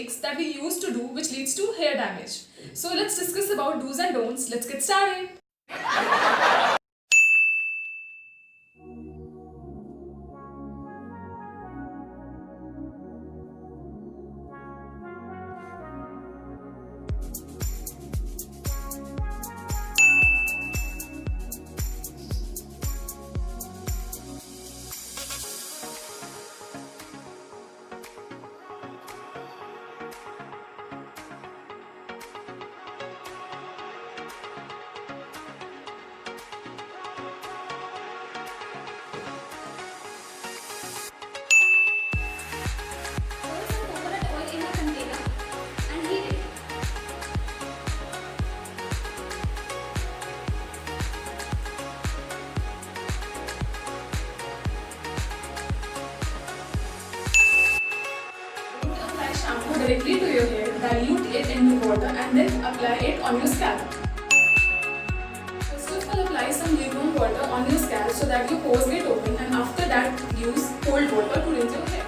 mistakes that we used to do which leads to hair damage. So let's discuss about do's and don'ts. Let's get started. Pour some coconut oil in a container and heat it. Don't apply shampoo directly to your hair, dilute it into water and then apply it on your scalp. First of all, apply some lukewarm water on your scalp so that your pores get open, and after that use cold water to rinse your hair.